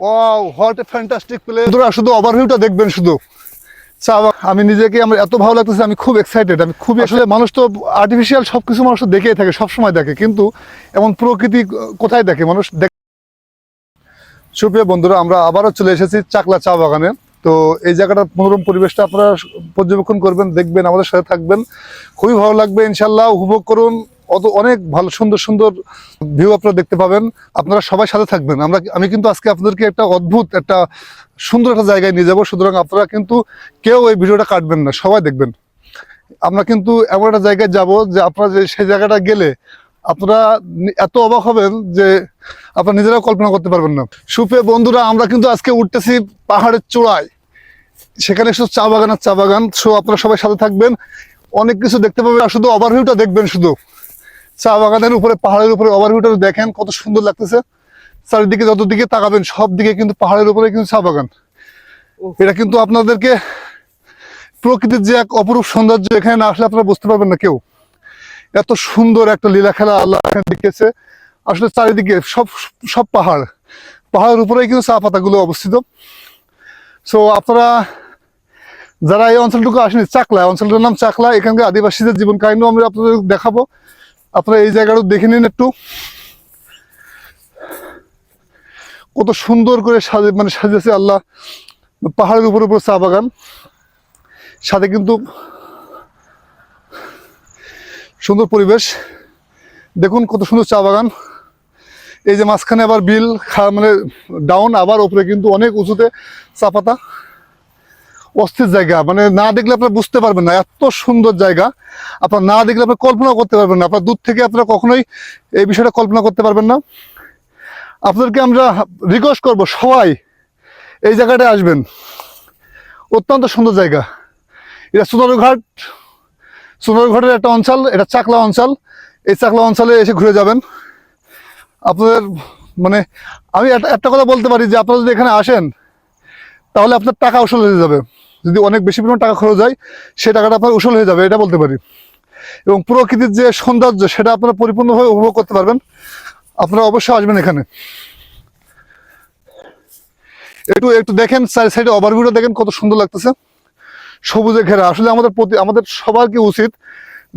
Wow, what a fantastic place. শুধু ওভারভিউটা দেখবেন শুধু। আমি নিজেকে আমার এত ভালো লাগতেছে, আমি খুব এক্সাইটেড। আমি খুবই আসলে মানুষ তো আর্টিফিশিয়াল সবকিছু মানুষ তো দেখেই থাকে, সবসময় দেখে, কিন্তু এমন প্রকৃতি কোথায় দেখে মানুষ। সুপ্রিয় বন্ধুরা, আমরা আবারও চলে এসেছি চাকলা চা বাগানে। তো এই জায়গাটার মনোরম পরিবেশটা আপনারা পর্যবেক্ষণ করবেন, দেখবেন, আমাদের সাথে থাকবেন, খুবই ভালো লাগবে ইনশাল্লাহ। উপভোগ করুন, অনেক ভালো সুন্দর সুন্দর ভিউ আপনারা দেখতে পাবেন। আপনারা সবাই সাথে থাকবেন। আমি কিন্তু আজকে আপনাদেরকে একটা অদ্ভুত একটা সুন্দর একটা জায়গায় নিয়ে যাবো, সুতরাং আপনারা কিন্তু কেউ এই ভিডিওটা কাটবেন না, সবাই দেখবেন। আমরা কিন্তু এমন একটা জায়গায় যাব যে আপনারা যে সেই জায়গাটা গেলে আপনারা এত অবাক হবেন যে আপনারা নিজেরাও কল্পনা করতে পারবেন না। সুপ্রিয় বন্ধুরা, আমরা কিন্তু আজকে উঠতেছি পাহাড়ের চূড়ায়, সেখানে শুধু চা বাগান আর চা বাগান। সো আপনারা সবাই সাথে থাকবেন, অনেক কিছু দেখতে পাবেন। আর শুধু ওভারভিউটা দেখবেন, শুধু চা বাগানের উপরে, পাহাড়ের উপরে ওভারভিউটা দেখেন কত সুন্দর লাগতেছে। চারিদিকে যত দিকে তাকাবেন সব দিকে কিন্তু পাহাড়ের উপরে কিন্তু চা বাগান। এটা কিন্তু আপনাদেরকে প্রকৃতির যে এক অপরূপ সৌন্দর্য, এখানে না আসলে আপনারা বুঝতে পারবেন না কেউ। এত সুন্দর একটা লীলা খেলা আল্লাহ এখানে দেখিয়েছে। আসলে চারিদিকে সব সব পাহাড়ের উপরেই কিন্তু চা পাতাগুলো অবস্থিত। সো আপনারা যারা এই অঞ্চলটুকু আসেনি, চাকলা অঞ্চলটার নাম চাকলা, এখানকার আদিবাসীদের জীবন কাহিনীও আমরা আপনাদের দেখাবো। আপনারা এই জায়গাটা দেখে নিন একটু, কত সুন্দর করে সাজিয়েছে আল্লাহ। পাহাড়ের উপর চা বাগান, সাথে কিন্তু সুন্দর পরিবেশ। দেখুন কত সুন্দর চা বাগান। এই যে মাঝখানে আবার বিল ডাউন, আবার উপরে কিন্তু অনেক উঁচুতে চা পাতা। অস্থির জায়গা, না দেখলে আপনারা বুঝতে পারবেন না, এত সুন্দর জায়গা। আপনার না দেখলে আপনার কল্পনা করতে পারবেন না, আপনার দূর থেকে আপনারা কখনোই এই বিষয়টা কল্পনা করতে পারবেন না। আপনাদেরকে আমরা রিকোয়েস্ট করব, সবাই এই জায়গাটায় আসবেন, অত্যন্ত সুন্দর জায়গা। এটা সোনারঘাটের একটা অঞ্চল, এটা চাকলা অঞ্চল। এই চাকলা অঞ্চলে এসে ঘুরে যাবেন। আপনাদের আমি একটা কথা বলতে পারি যে আপনারা যদি এখানে আসেন তাহলে আপনার টাকা উসুল হয়ে যাবে। যদি অনেক বেশি পরিমাণ টাকা খরচ হয়, সেই টাকাটা আপনার উসুল হয়ে যাবে, এটা বলতে পারি। এবং প্রকৃতির যে সৌন্দর্য, সেটা আপনারা পরিপূর্ণভাবে উপভোগ করতে পারবেন। আপনারা অবশ্যই আসবেন এখানে। একটু দেখেন সাইডে ওভারভিউটা দেখেন কত সুন্দর লাগতেছে, সবুজে ঘেরা। আসলে আমাদের সবার কি উচিত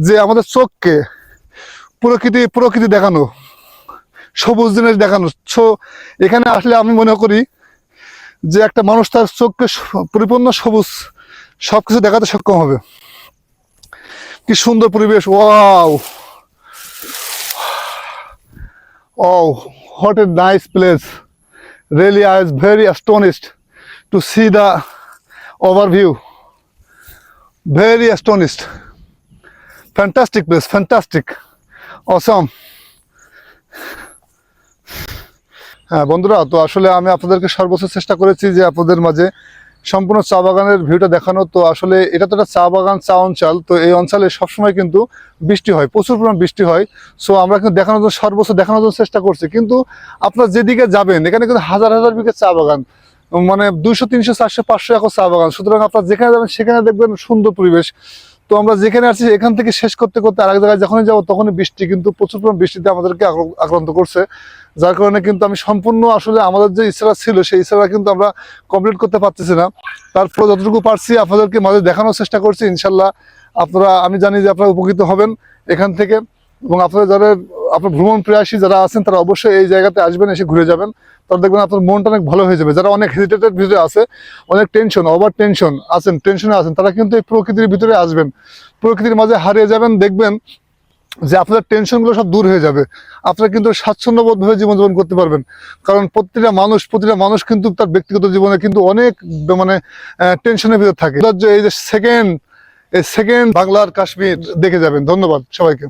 যে আমাদের চোখকে প্রকৃতি দেখানো, সবুজ জিনিস দেখানো। এখানে আসলে আমি মনে করি যে একটা মানুষ তার চোখকে পরিপূর্ণ সবুজ সবকিছু দেখাতে সক্ষম হবে। কি সুন্দর পরিবেশ। Wow, what a nice place. Really, I was very astonished to see the overview. Very astonished. Fantastic place, fantastic, awesome. হ্যাঁ বন্ধুরা, তো আসলে আমি আপনাদেরকে সর্বোচ্চ চেষ্টা করেছি যে আপনাদের মাঝে সম্পূর্ণ চা বাগানের ভিউটা দেখানো। তো আসলে এটা তো একটা চা বাগান, চা অঞ্চল। তো এই অঞ্চলে সবসময় কিন্তু বৃষ্টি হয়, প্রচুর পরিমাণ বৃষ্টি হয়। সো আমরা কিন্তু সর্বোচ্চ দেখানোর জন্য চেষ্টা করছি। কিন্তু আপনারা যেদিকে যাবেন, এখানে কিন্তু হাজার হাজার বিঘা চা বাগান, 200, 300, 400, 500 একর চা বাগান। সুতরাং আপনারা যেখানে যাবেন সেখানে দেখবেন সুন্দর পরিবেশ। তো আমরা যেখানে আসছি এখান থেকে শেষ করতে করতে আরেক জায়গায় যখনই যাবো তখনই বৃষ্টি, কিন্তু প্রচুর পরিমাণ বৃষ্টিতে আমাদেরকে আক্রান্ত করছে। যার কারণে কিন্তু আমি সম্পূর্ণ আসলে আমাদের যে ইচ্ছাটা ছিল সেই ইচ্ছাটা কিন্তু আমরা কমপ্লিট করতে পারতেছি না। তারপরে যতটুকু পারছি আপনাদেরকে মাঝে দেখানোর চেষ্টা করছি। ইনশাল্লাহ আমি জানি যে আপনারা উপকৃত হবেন এখান থেকে। এবং আপনার ভ্রমণ প্রিয়াসী যারা আছেন তারা অবশ্যই এই জায়গাতে আসবেন, এসে ঘুরে যাবেন। তারা দেখবেন আপনার মনটা অনেক ভালো হয়ে যাবে। যারা অনেক হেজিটেটেড ভিতরে আছে, অনেক টেনশনে আছেন, তারা কিন্তু এই প্রকৃতির ভিতরে আসবেন, প্রকৃতির মাঝে হারিয়ে যাবেন। দেখবেন যে আপনার টেনশনগুলো সব দূর হয়ে যাবে। আপনারা কিন্তু স্বাচ্ছন্দ্যবোধভাবে জীবনযাপন করতে পারবেন। কারণ প্রতিটা মানুষ কিন্তু তার ব্যক্তিগত জীবনে কিন্তু অনেক টেনশনের ভিতরে থাকে। এই যে সেকেন্ড বাংলার কাশ্মীর দেখে যাবেন। ধন্যবাদ সবাইকে।